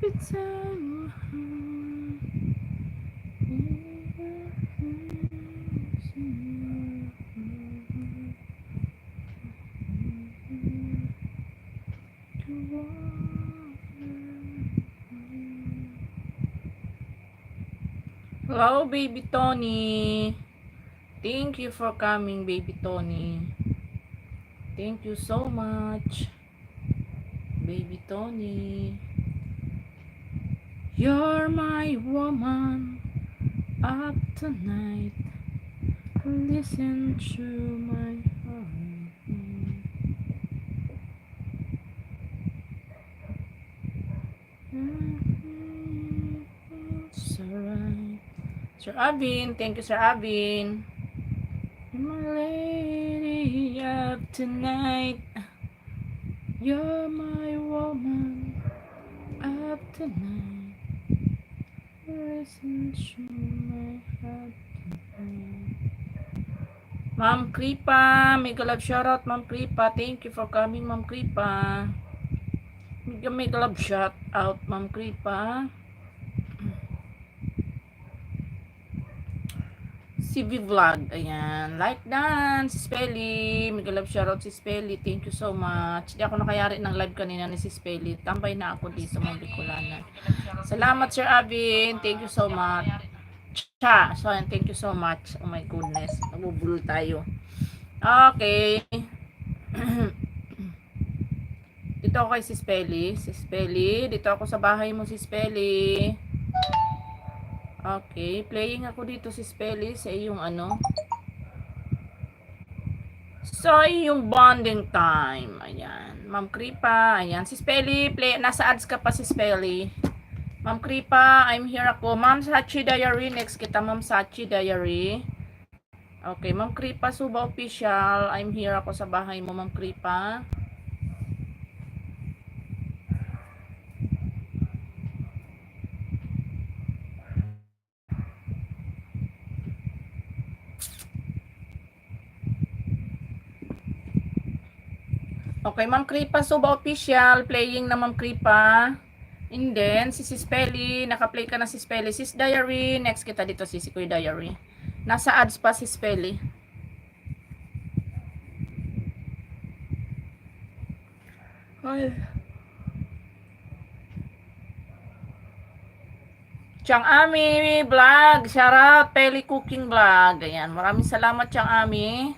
Every time hello, baby Tony. Thank you for coming, baby Tony. Thank you so much, baby Tony. You're my woman up tonight. Listen to my heart. It's alright. Sir Avin, thank you, Sir Avin. My lady of tonight, you're my woman of tonight. Listen to my heart tonight. Ma'am Kripa, mega love shoutout, Ma'am Kripa. Thank you for coming, Ma'am Kripa. Mega love shout out, Ma'am Kripa. CV Vlog, ayan, like dan, si Spelly, mega love shoutout si Spelly, thank you so much. Di ako nakayari ng live kanina ni si Spelly, tambay na ako dito sa mga Bicolanan. Salamat Sir Avin, thank you so much. So thank you so much, oh my goodness, nabubulol tayo. Okay. Dito ako kay si Spelly, dito ako sa bahay mo si Spelly. Okay, playing ako dito si Spelly sa iyong ano, sa iyong bonding time. Ayan, Ma'am Kripa, ayan, si Spelly, nasa ads ka pa si Spelly. Ma'am Kripa, I'm here ako. Ma'am Sachi Diary, next kita Ma'am Sachi Diary. Okay, Ma'am Kripa, Suba Official, I'm here ako sa bahay mo, Ma'am Kripa. Okay, Ma'am Kripa, Suba Official, playing na Ma'am Kripa. And then, si Spelly, naka-play ka na si Spelly. Sis Diary, next kita dito si Kuya Diary. Nasa ads pa si Spelly. Ay. Chang Ami vlog, shout out, Peli Cooking vlog. Ayan, maraming salamat Chang Ami.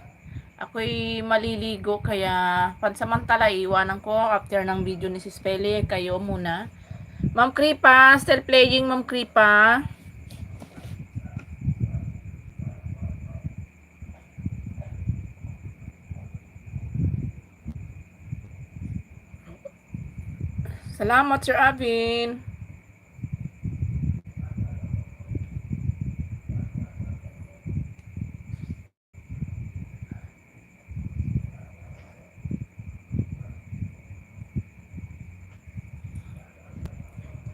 Ako'y maliligo kaya pansamantala iwanan ko after ng video ni Sis Peli, kayo muna. Ma'am Kripa, still playing Ma'am Kripa. Salamat Sir Avin.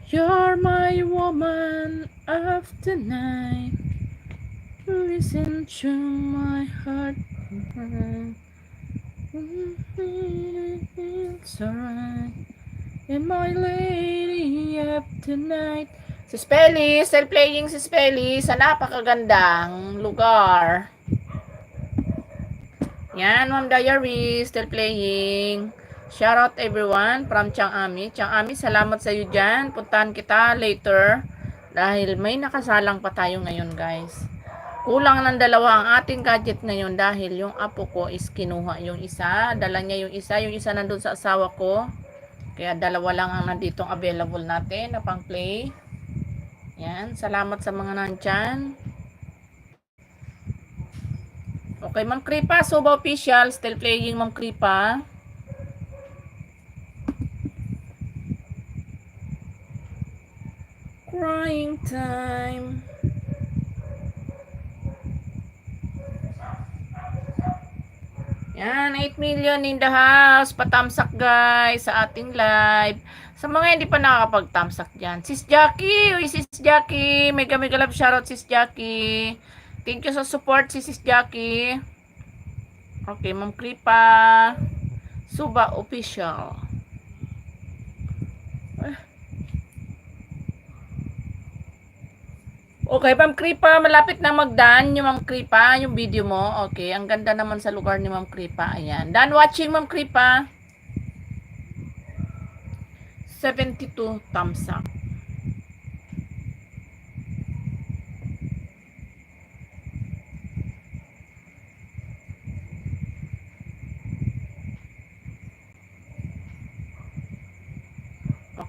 You're my woman of the night. Listen to my heart. It's alright. And my lady of the night. Si Spelly, still playing si Spelly sa napakagandang lugar. Yan, Ma'am Diary, still playing. Shout out everyone from Chang Ami. Chang Ami, salamat sa iyo dyan. Puntahan kita later. Dahil may nakasalang pa tayo ngayon, guys. Kulang ng dalawa ang ating gadget ngayon dahil yung apo ko is kinuha yung isa. Dala niya yung isa nandun sa asawa ko. Kaya dalawa lang ang nandito available natin na pang play. Yan, salamat sa mga nandyan. Okay, Ma'am Kripa, Suba Official, still playing Ma'am Kripa. Crying time. Yan, 8 million in the house. Patamsak guys sa ating live. Sa mga hindi pa nakakapag-tamsak dyan. Sis Jackie, uy Sis Jackie. Mega love shoutout Sis Jackie. Thank you sa support Sis Jackie. Okay, Ma'am Kripa. Suba Official. Okay, Ma'am Kripa, malapit na magdaan yung Ma'am Kripa, yung video mo. Okay, ang ganda naman sa lugar ni Ma'am Kripa. Ayan. Done watching, Ma'am Kripa. 72 thumbs up.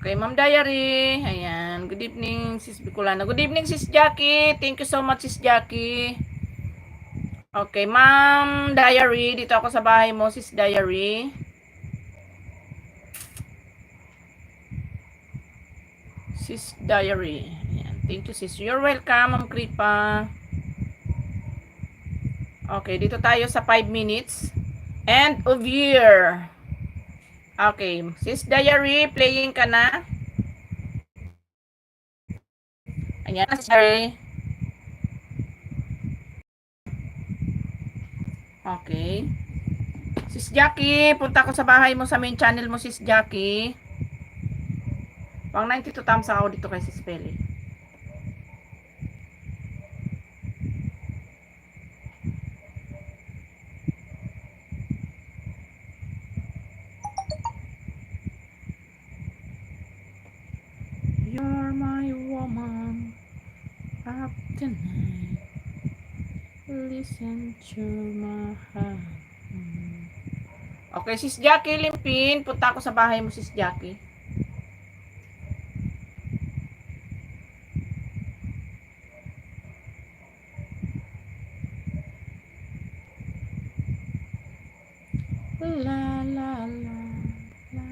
Okay, Ma'am Diary. Ayan. Good evening, Sis Bicolana. Good evening, Sis Jackie. Thank you so much, Sis Jackie. Okay, Ma'am Diary. Dito ako sa bahay mo, Sis Diary. Sis Diary. Ayan. Thank you, Sis. You're welcome, Ma'am Kripa. Okay, dito tayo sa 5 minutes. End of year. Okay, Sis Diary, playing ka na. Ayan, Sis Diary. Okay. Sis Jackie, punta ko sa bahay mo sa main channel mo, Sis Jackie. Pang 92 thumbs ako dito kay Sis Peli. You're my woman up tonight. Listen to my heart. Okay, Sis Jackie Limpin. Punta ako sa bahay mo, Sis Jackie. La la la la.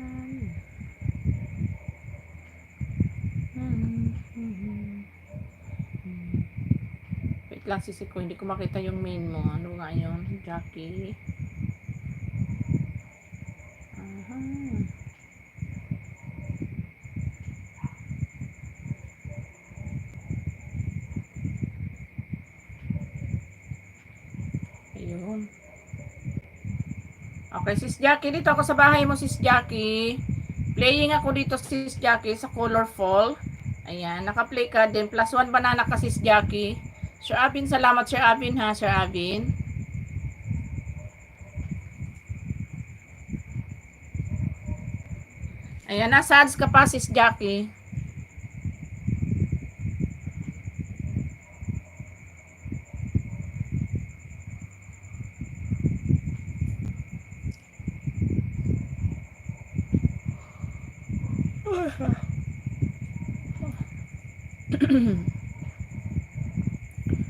Wait lang, sisi ko. Hindi ko makita yung main mo. Ano nga yun, Jackie? Aha. Ayun. Okay, Sis Jackie. Dito ako sa bahay mo, Sis Jackie. Playing ako dito, Sis Jackie, sa Colorful. Ayan, naka-play ka din. +1 banana ka, Sis Jackie. Sir Abin, salamat, Sir Abin, ha, Sir Abin. Ayan, nasa ads ka pa, Sis Jackie.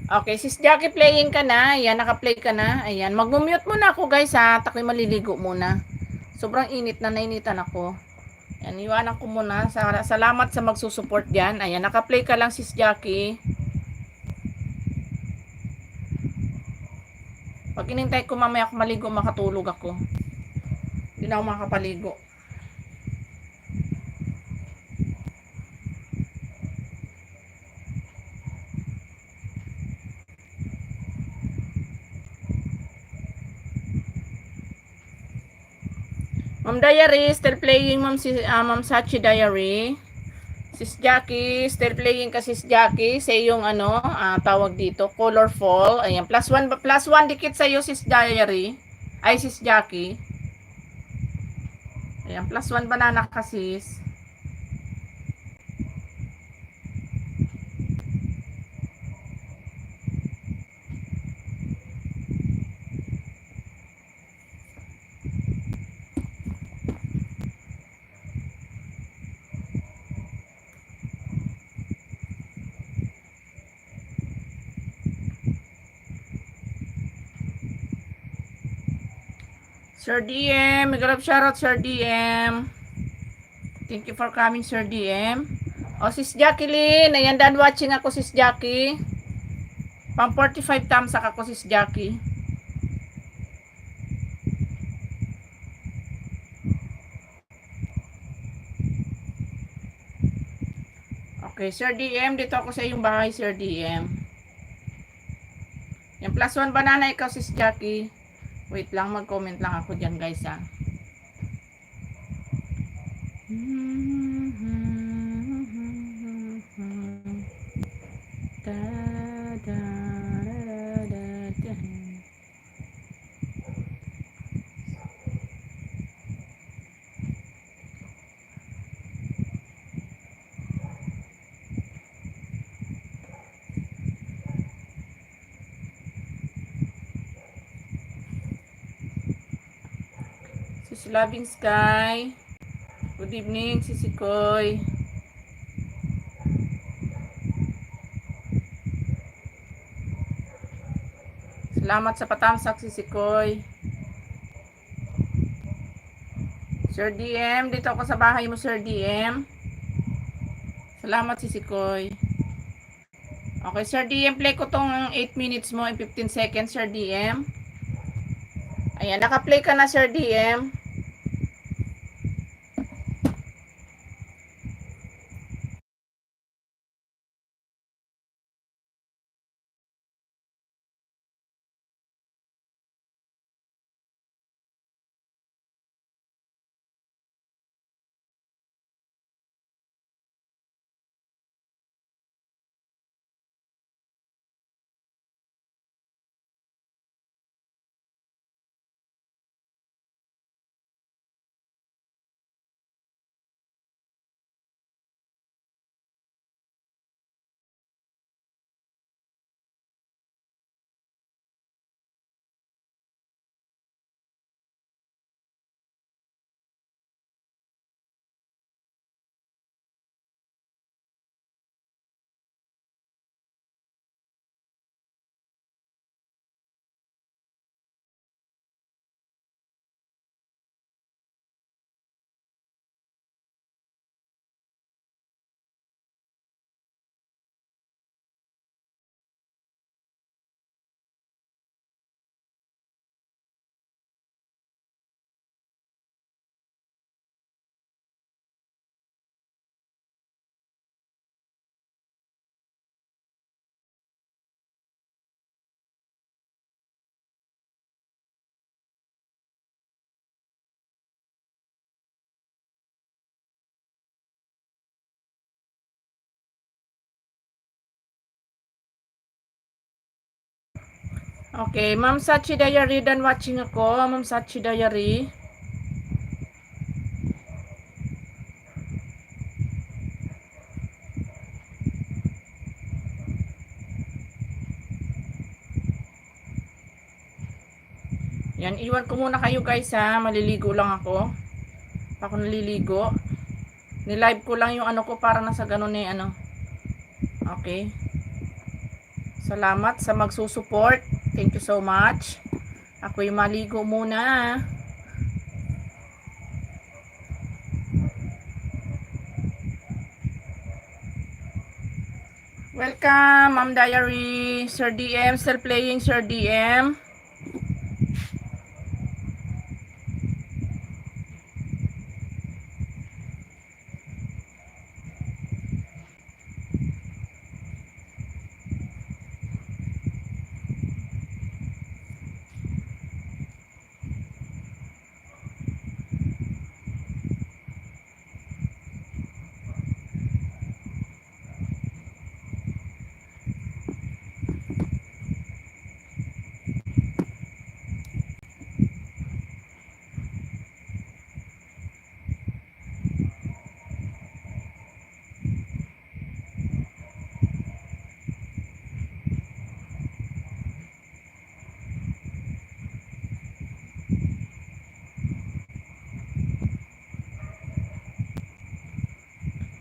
Okay, Sis Jackie, playing ka na. Ayan, naka-play ka na. Ayan, mag-mute muna ako, guys, ha. Tako'y maliligo muna. Sobrang init na, nainitan ako. Ayan, iwanan ko muna. Salamat sa magsusupport dyan. Ayan, naka-play ka lang, Sis Jackie. Pag inintay ko mamaya ako maligo, makatulog ako. Hindi na ako makapaligo. Ma'am Diary, still playing, Ma'am Sachi Diary. Sis Jackie, still playing ka, Sis Jackie. Sa yung tawag dito, Colorful. Ayan, +1 dikit sa iyo, Sis Diary. Ay, Sis Jackie. Ayan, +1 banana ka, Sis. Sir DM, mag-love shoutout, Sir DM. Thank you for coming, Sir DM. O, Sis Jacqueline, ayan, done watching ako, Sis Jackie. Pang 45 thumbs ako, Sis Jackie. Okay, Sir DM, dito ako sa iyong bahay, Sir DM. Yung +1 banana, ikaw, Sis Jackie. Wait lang, mag-comment lang ako dyan, guys, ha. Peace loving sky. Good evening, Sisikoy. Salamat sa patamsak, Sisikoy. Sir DM, dito ako sa bahay mo, Sir DM. Salamat, Sisikoy. Okay, Sir DM, play ko tong 8 minutes mo and 15 seconds, Sir DM. Ayan, naka-play ka na, Sir DM. Okay, Ma'am Sachi Diary, dan watching ako. Ma'am Sachi Diary. Yan, iwan ko muna kayo guys ha. Maliligo lang ako. Ako naliligo. Ni-live ko lang yung ano ko para nasa ganun eh ano. Okay. Salamat sa magsusupport. Thank you so much. Ako'y maligo muna. Welcome, Ma'am Diary. Sir DM, still playing, Sir DM.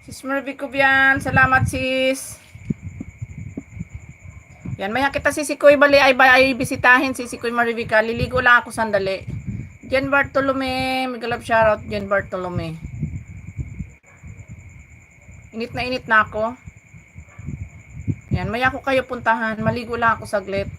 Sis Mervy Kubian, salamat sis. Yan, maya kita Sisikoy bali ay bisitahin Sisikoy Marivika. Liligo lang ako sandali. Jen Bartolome, Migalab shoutout Jen Bartolome. Init na ako. Yan, maya ko kayo puntahan. Maligo lang ako saglit.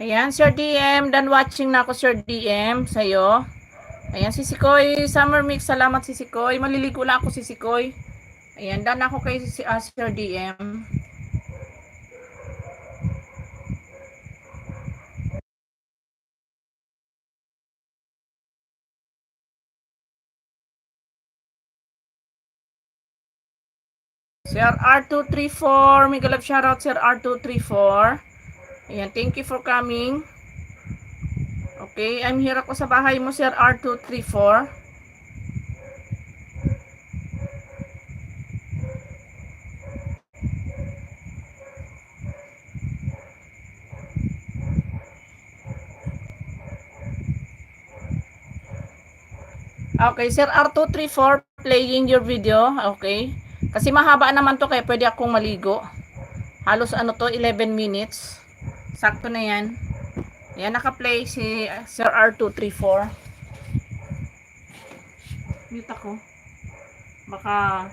Ayan, Sir DM. Done watching na ako, Sir DM, sa'yo. Ayan, si Sikoy. Summer Mix, salamat si Sikoy. Maliligo lang ako si Sikoy. Ayan, done ako kay Sir DM. Sir R234. Mega love shoutout, Sir R234. Ayan, thank you for coming. Okay, I'm here ako sa bahay mo, Sir R234. Okay, Sir R234, playing your video. Okay. Kasi mahaba naman to, kaya pwede akong maligo. Halos ano to, 11 minutes. Sakto na yan. Yan, naka-play si Sir R234. Mute ako. Baka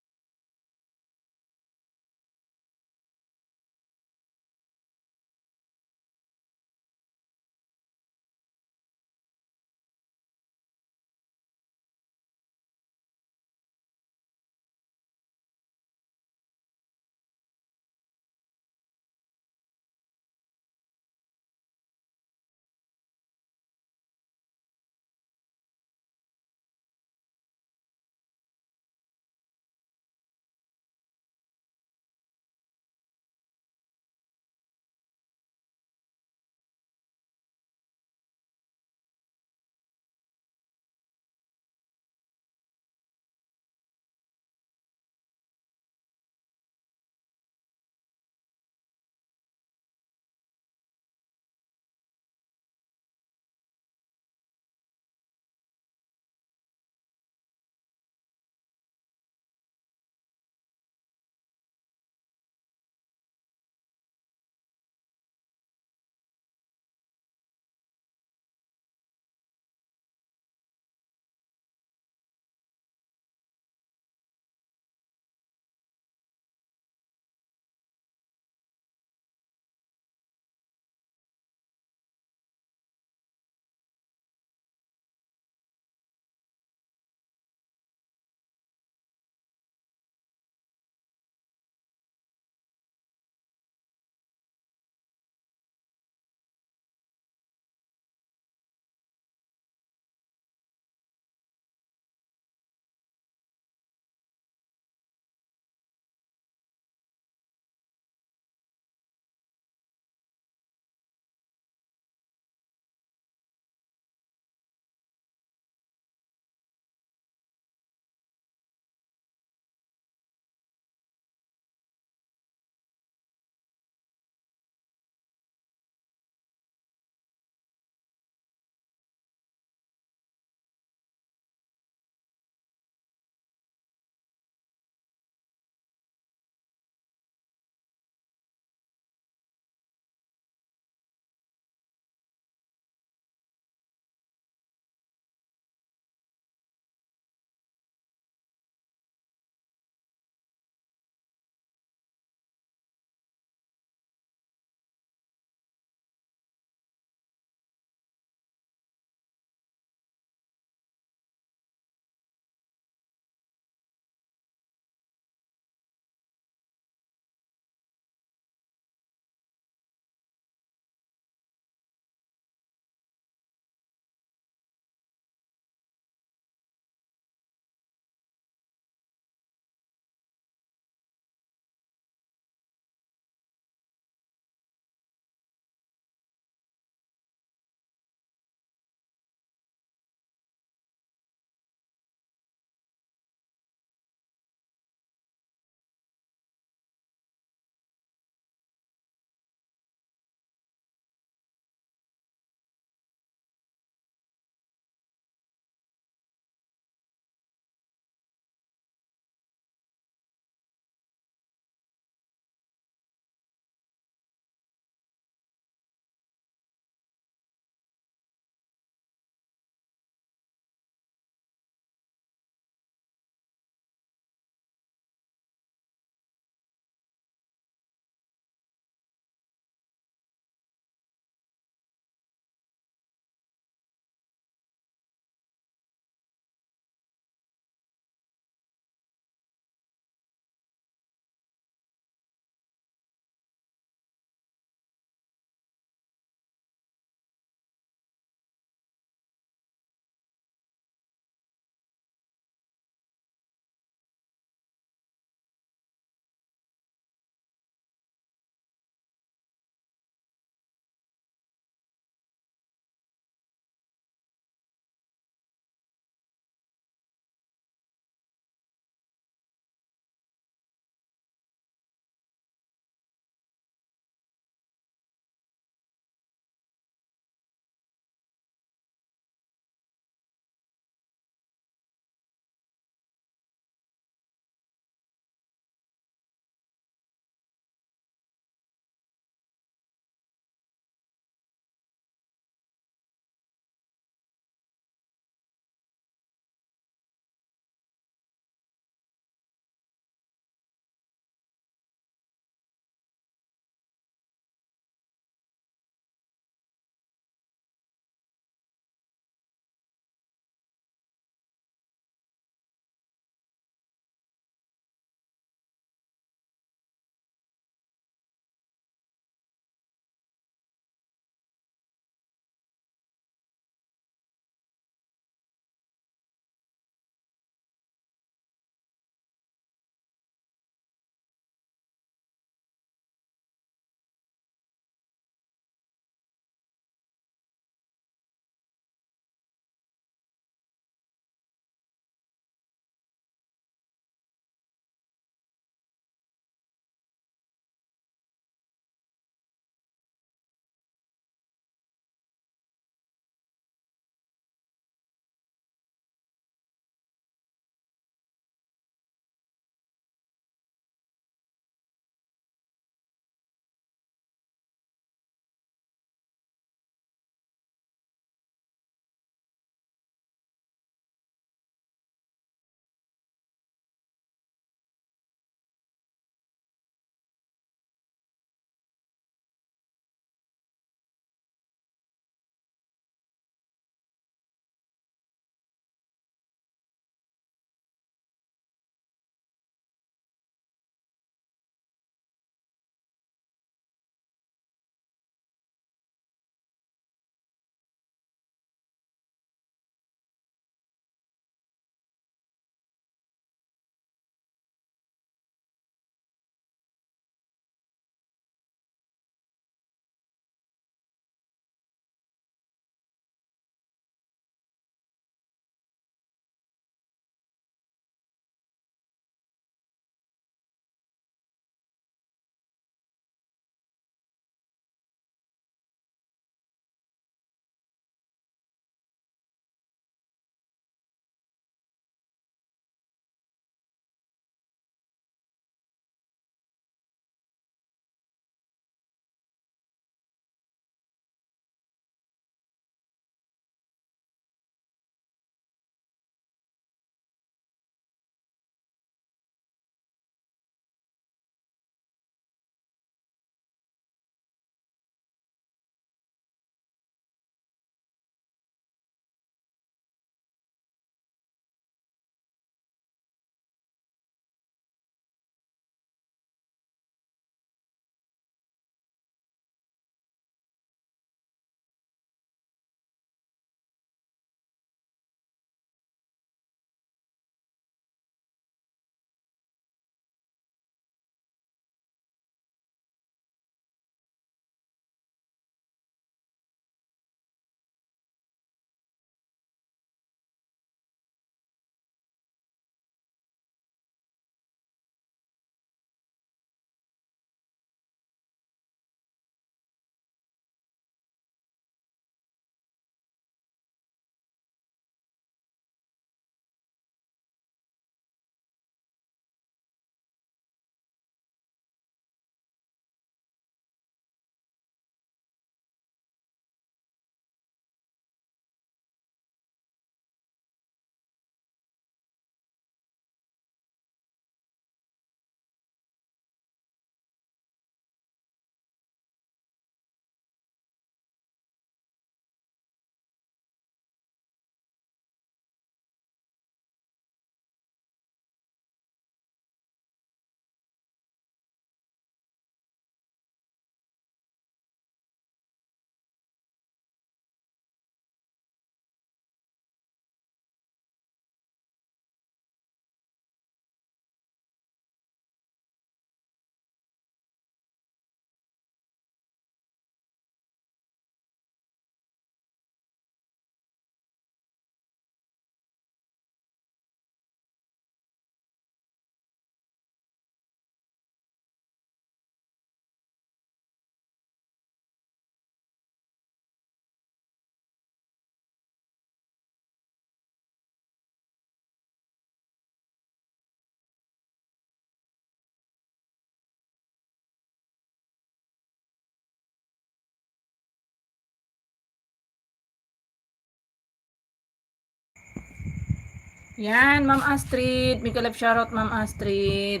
Yan, Ma'am Astrid. Mega love shoutout, Ma'am Astrid.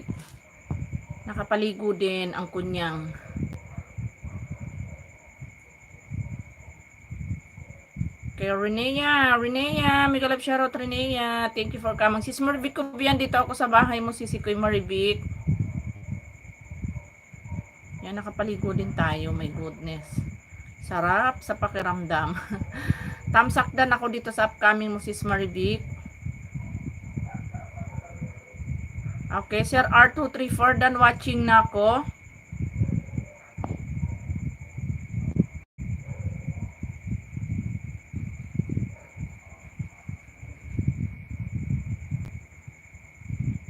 Nakapaligo din ang kunyang. Kay Renea, mega love shoutout Renea. Thank you for coming. Sis Marvic ko yan, dito ako sa bahay mo, Sisikoy Marvic. Yan, nakapaligo din tayo, my goodness. Sarap sa pakiramdam. Tamsakdan ako dito sa upcoming mo, Sis Marvic. Okay, Sir R234, done watching na ako.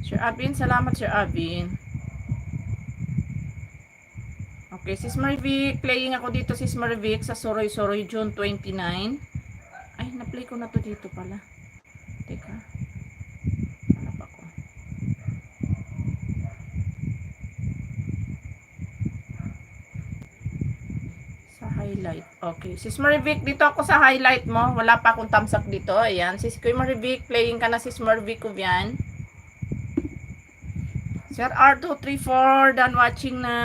Sir Abin, salamat Sir Abin. Okay, Sis Marvic, playing ako dito Sis Marvic sa Soroy Soroy June 29. Ay, na-play ko na to dito pala. Teka. Hanap ako. Sa highlight. Okay, Sis Marvic, dito ako sa highlight mo. Wala pa akong thumbs up dito. Ayan, Sis Marvic, playing ka na Sis Marvic ko yan. Sir R234, done watching na.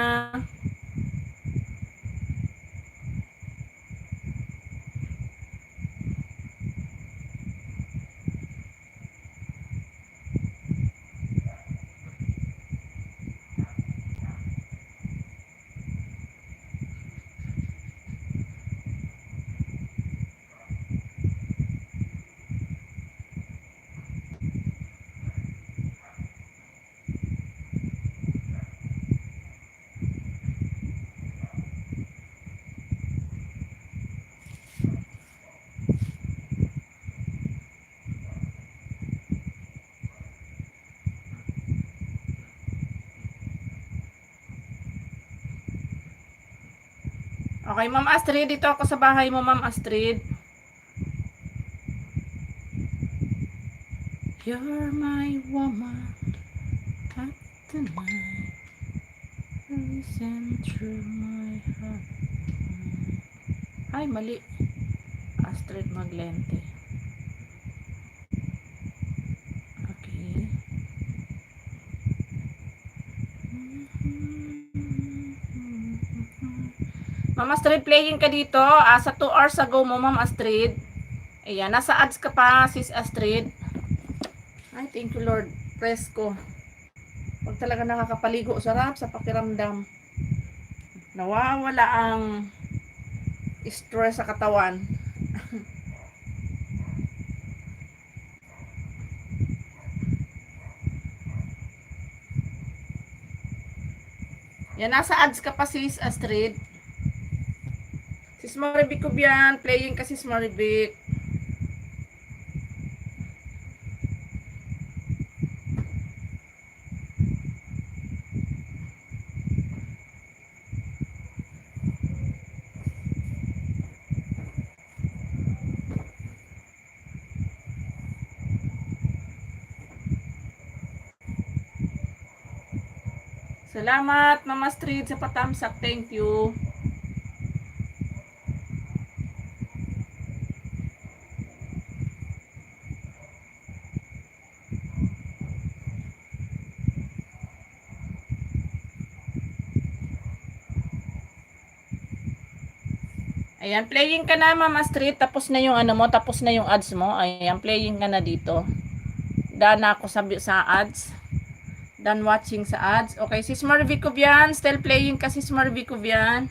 Okay, Ma'am Astrid, dito ako sa bahay mo, Ma'am Astrid. You're my woman, at the night, listen through my heart. Ay, mali. Astrid Maglente. Okay. Ma'am Astrid, playing ka dito. Sa 2 hours ago mo, Ma'am Astrid. Ayan, nasa ads ka pa, Sis Astrid. Ay, thank you Lord. Press ko. Pag talaga nakakapaligo, sarap sa pakiramdam. Nawawala ang stress sa katawan. Yan, nasa ads ka pa, Sis Astrid. Sis Marvic ko yan. Playing ka, Sis Marvic. Salamat, Mama Astrid, sa patamsak. Thank you. Ayan, playing ka na, Mama Astrid. Tapos na yung ano mo, tapos na yung ads mo. Ayan, playing ka na dito. Done na ako sa ads. Done watching sa ads. Okay, Sis Marvic ko yan. Still playing ka, Sis Marvic ko yan.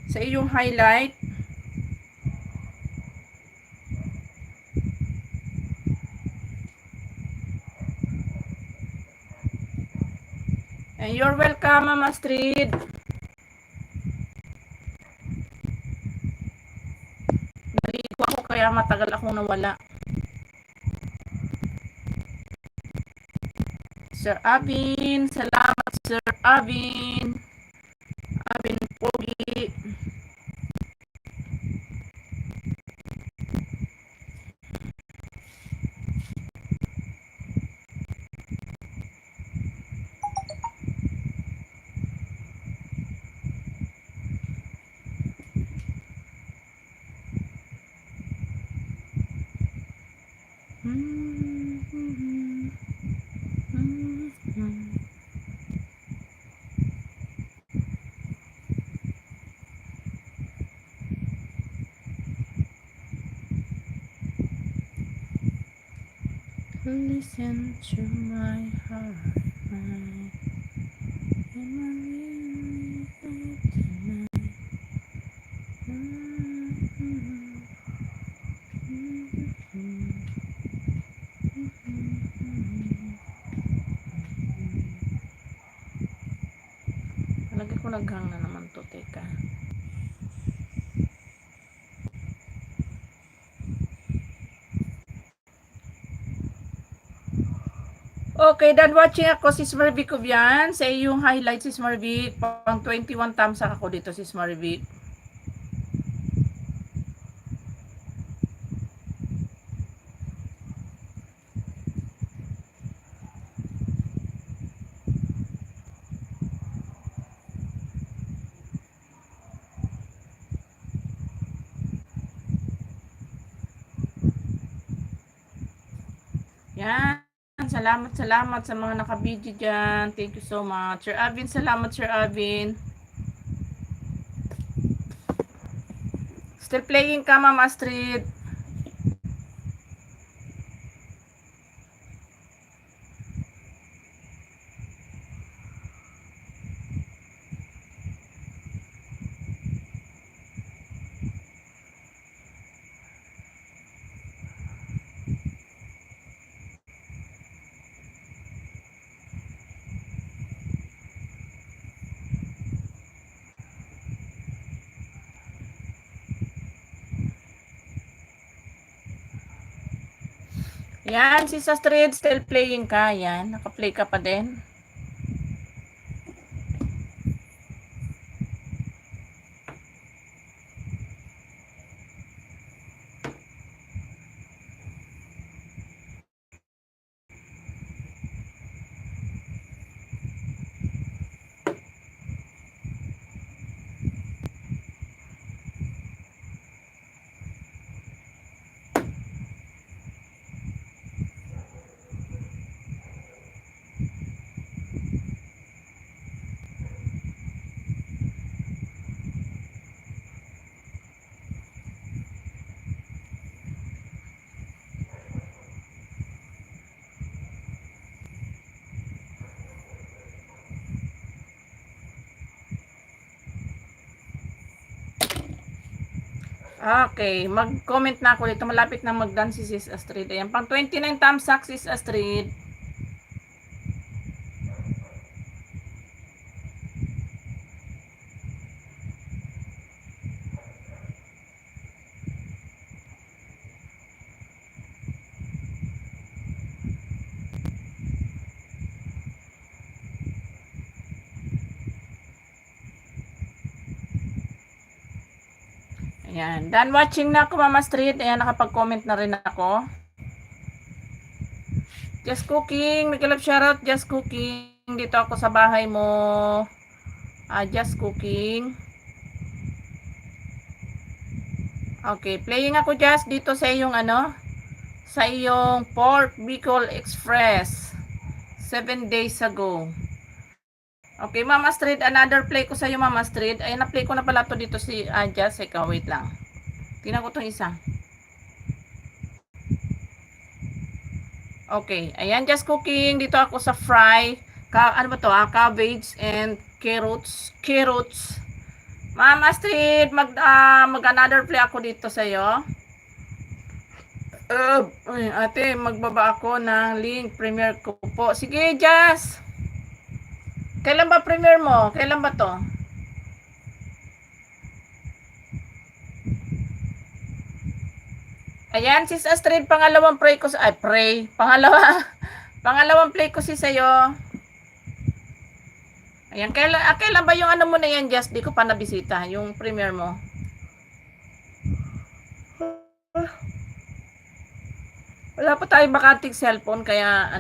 Sa iyong highlight. And you're welcome, Mama Astrid. Naligo ako kaya matagal akong nawala. Sir Abin, salamat Sir Abin. Abin Pogi. Listen to my heart, my memory tonight. Lagi ko naghang na naman to, teka. Okay, done watching ako, Sis Marvic ko yan. Sa iyong highlight, Sis Marvic. Pang 21 thumbs up ako dito, Sis Marvic. Yan. Salamat sa mga nakabidyo dyan. Thank you so much. Sir Avin, salamat Sir Avin. Still playing ka, Ma'am Astrid. Yan, si Astrid, still playing ka. Yan, naka-play ka pa din. Okay, mag-comment na ako dito. Malapit na mag-done si Sis Astrid. Ayan, pang 29 thumbs up, Sis Astrid. Ayan, done watching na ako, Mama Street. Ayan, nakapag-comment na rin ako. Just Cooking, Mikalab shoutout, Just Cooking. Dito ako sa bahay mo. Just Cooking. Okay, playing ako just dito sa iyong sa iyong Port Bicol Express 7 days ago. Okay, Mama Street, another play ko sa iyo, Mama Street. Ay, na-play ko na pala to dito si Just. Ikaw, wait lang. Tingnan ko tong isa. Okay, ayan, Just Cooking. Dito ako sa fry. Ano ba to? Cabbage and carrots. Mama Street, mag another play ako dito sa iyo. Ate, magbaba ako ng link premiere ko po. Sige, Just. Kailan ba premiere mo? Kailan ba to? Ayan, Sis Astrid, pangalawang play ko sa... Pangalawang play ko sa'yo. Ayan, kailan ba yung mo na yan, Just? Di ko pa nabisita, yung premiere mo. Wala pa tayo bakating cellphone, kaya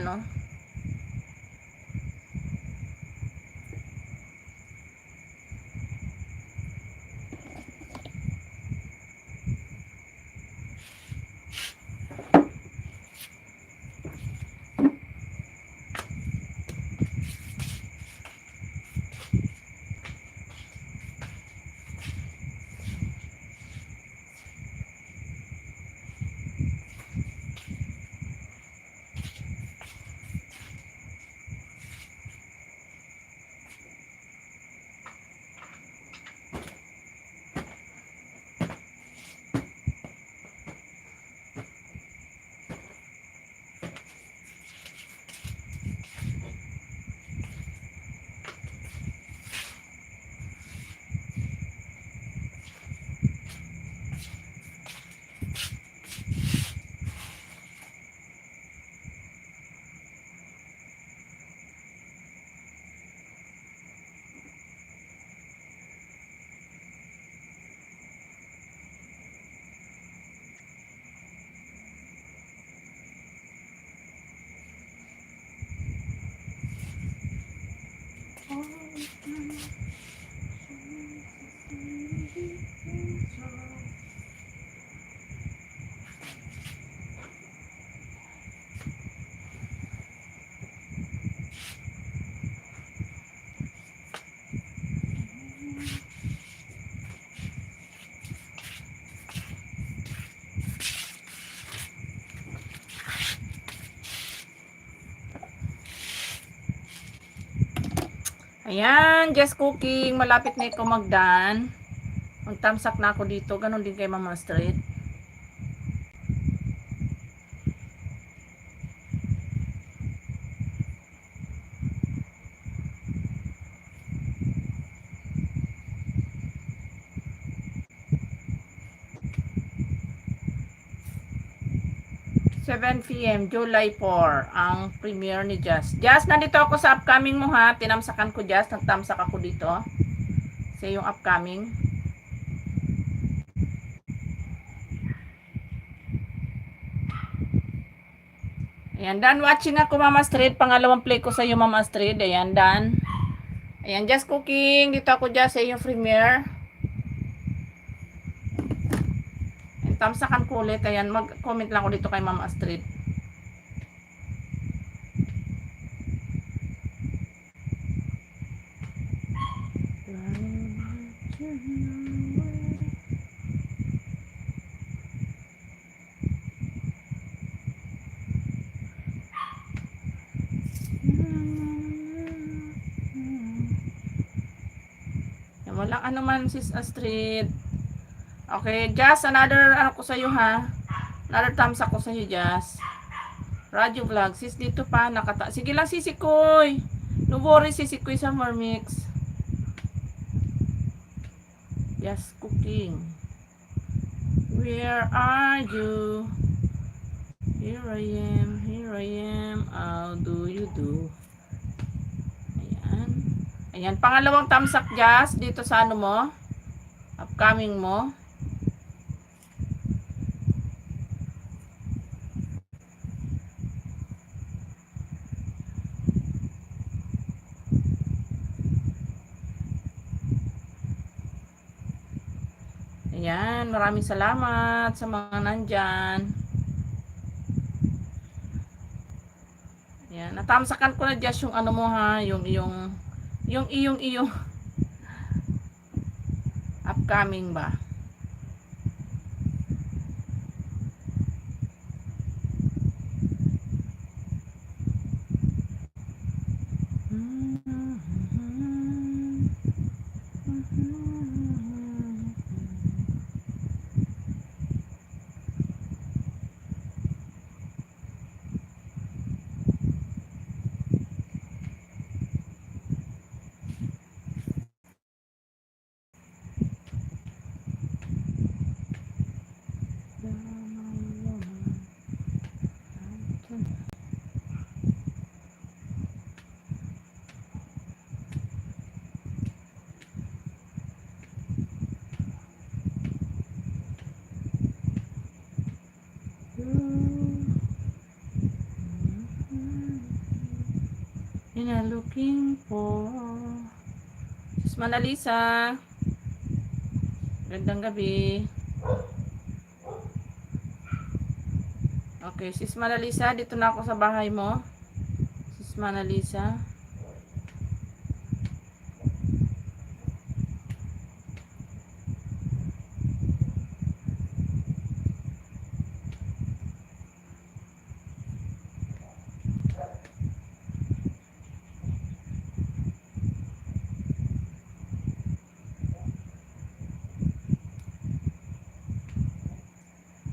Ayan, just cooking. Malapit na ikaw magdan. Magtamsak na ako dito. Ganon din kay Mama Street. PM, July 4, ang premiere ni Jazz. Jazz, nandito ako sa upcoming mo ha. Tinamsakan ko Jazz. Nagtamsak ako dito. Sa yung upcoming. Ayan, done watching ako Mama Street. Pangalawang play ko sa iyo Mama Street. Ayan, done. Ayan, just cooking. Dito ako Jazz sa yung premiere. Ayan, tamsakan ko ulit. Ayan, mag-comment lang ako dito kay Mama Street. Walang ano man sis Astrid. Okay, Jazz, another ano ko sa iyo ha. Another thumbs up ko sa iyo, Jazz. Radio vlog, sis dito pa nakata. Sige lang Sisi Koy. No worry Sisi Koy sa Mix. Yes, cooking. Where are you? Here I am, here I am. How do you do? Ayan, pangalawang thumbs up Jazz dito sa ano mo, upcoming mo. Ayan, maraming salamat sa mga nandyan. Ayan, natamsakan ko na Jazz yung ano mo ha, yung iyong upcoming ba. I'm looking for Sis Manalisa. Gandang gabi. Okay, Sis Manalisa, dito na ako sa bahay mo. Sis Manalisa.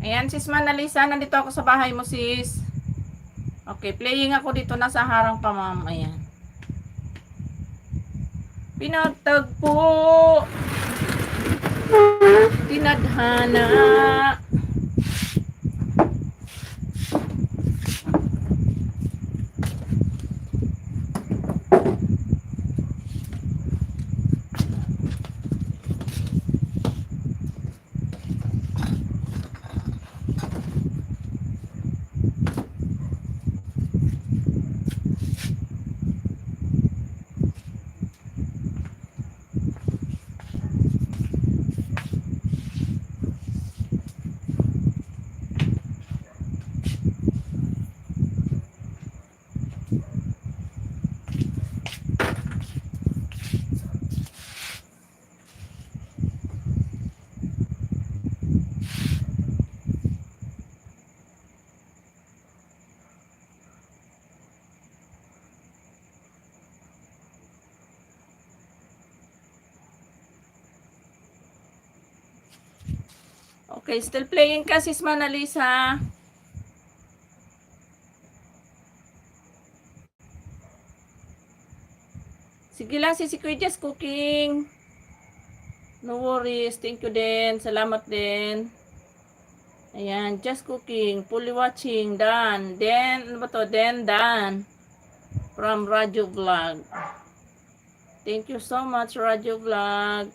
Ayan, Sis Manalisa, nandito ako sa bahay mo, sis. Okay, playing ako dito, nasa harang pa, ma'am. Ayan. Pinagtagpo, tinadhana. Okay, still playing ka, sis Manalisa. Sige lang, si Kuya Jess cooking. No worries. Thank you din. Salamat din. Ayan, just cooking. Fully watching. Done. Then, ano ba to? Then, done. From Radyo Vlog. Thank you so much, Radyo Vlog.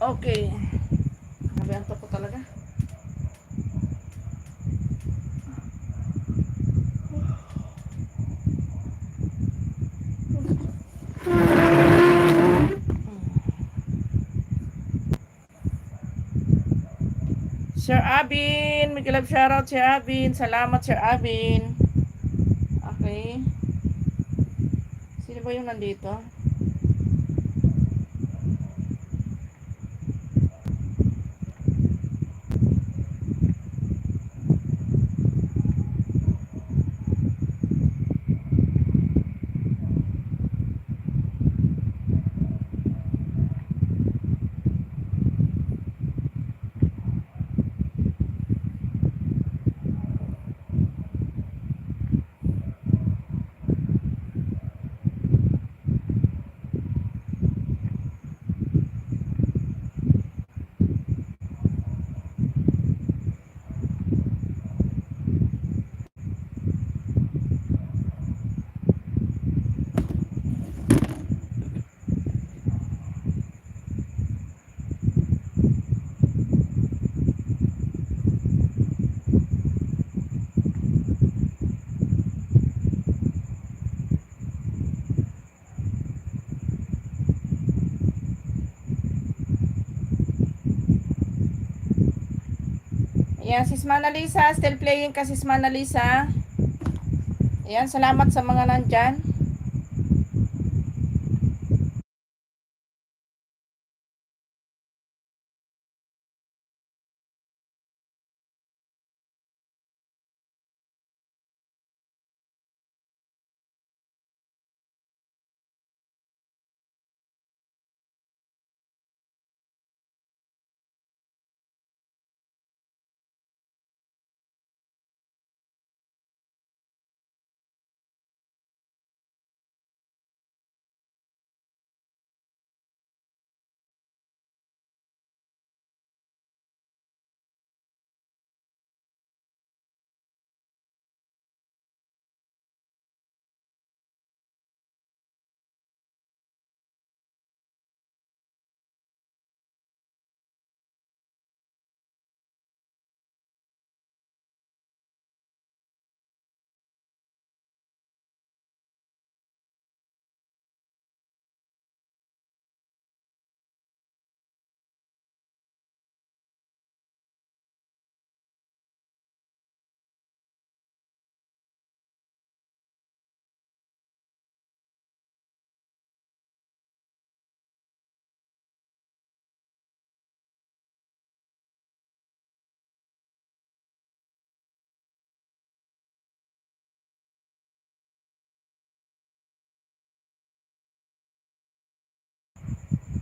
Okay. Grabe, antok ko talaga. Sir Abin, may love shoutout Sir Abin. Salamat Sir Abin. Okay. Sino ba yung nandito? Ayan, sis Manalisa. Still playing ka, sis Manalisa. Ayan, salamat sa mga nandyan.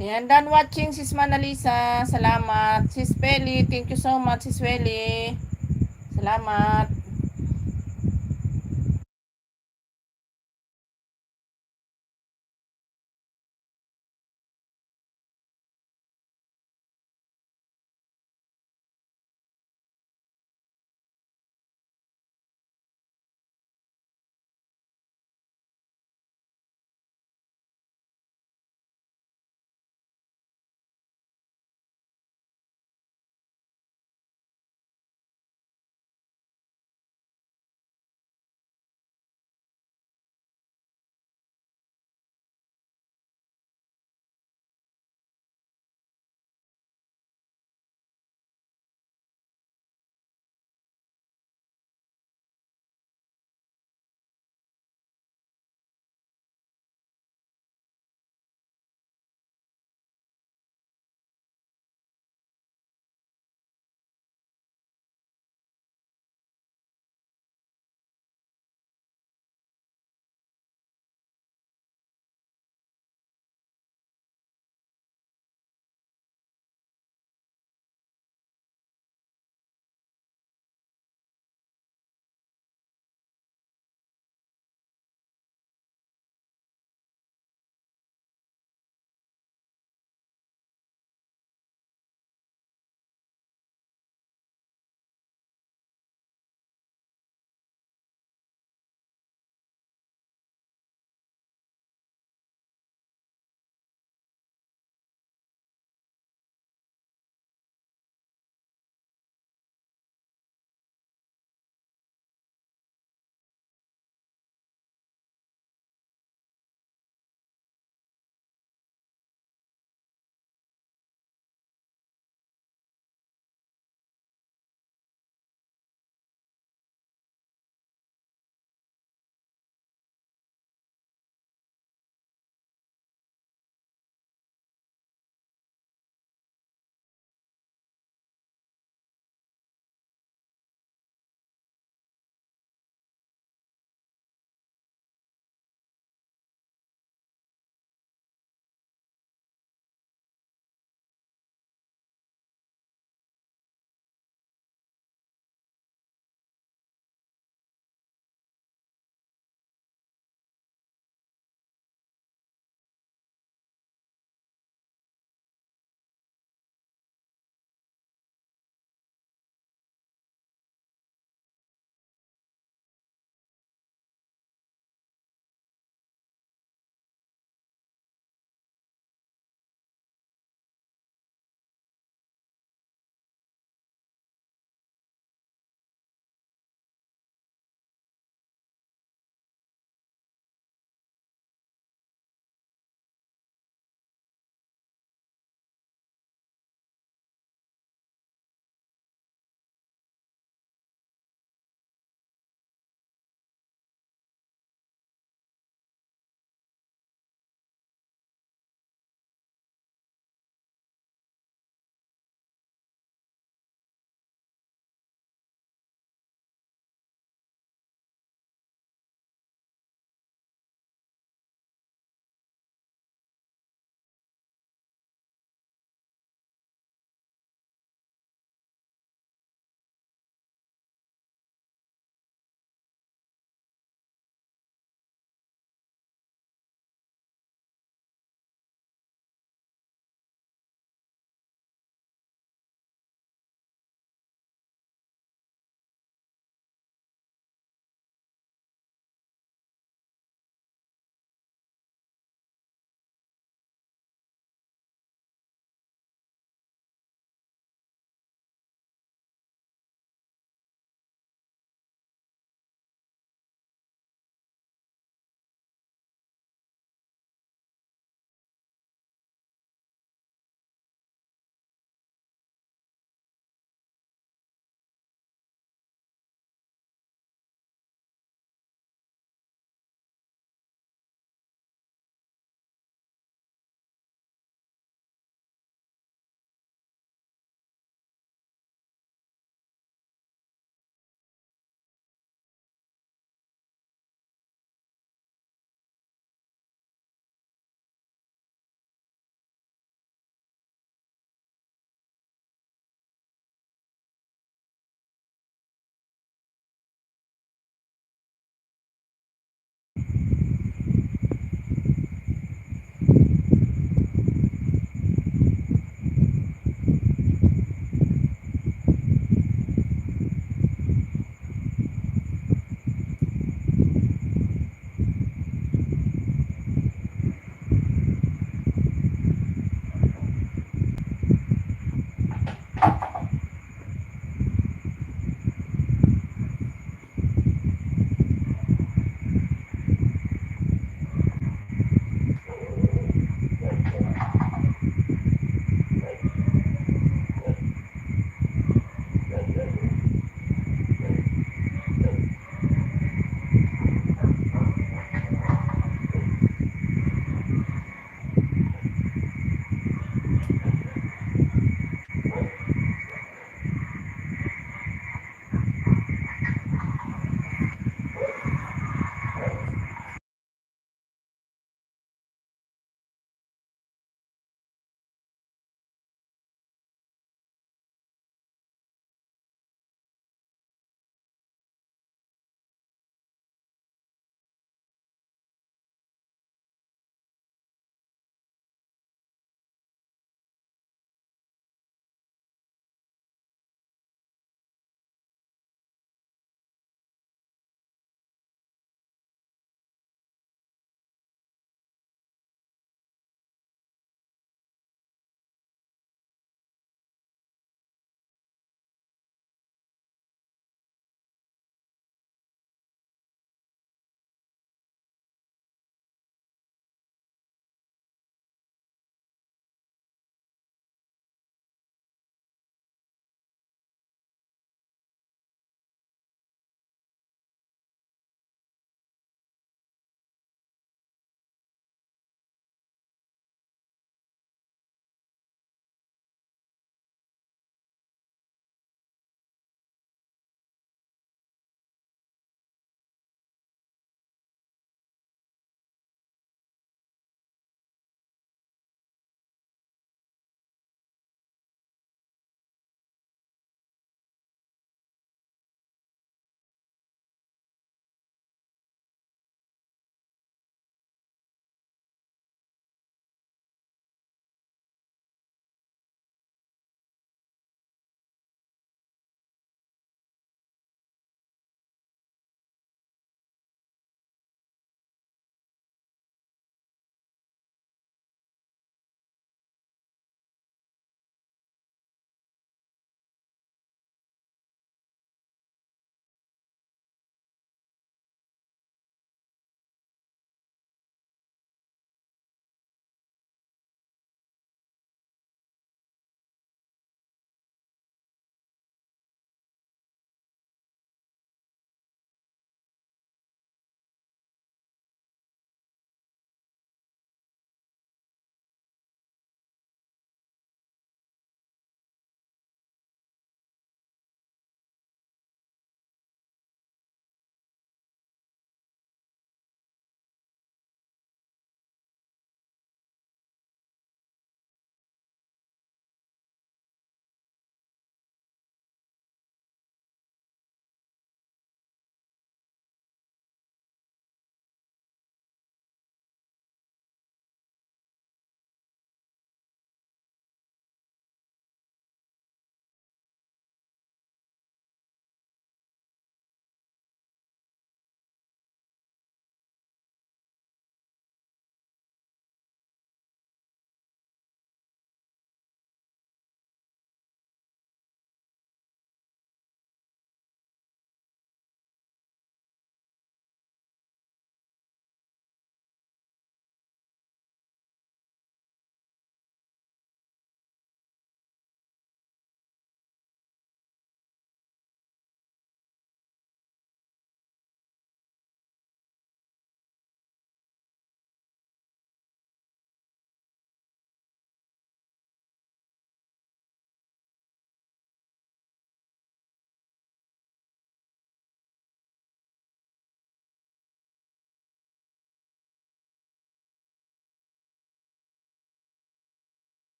Ayan, done watching sis Manalisa. Salamat. Sis Peli, thank you so much sis Peli. Salamat.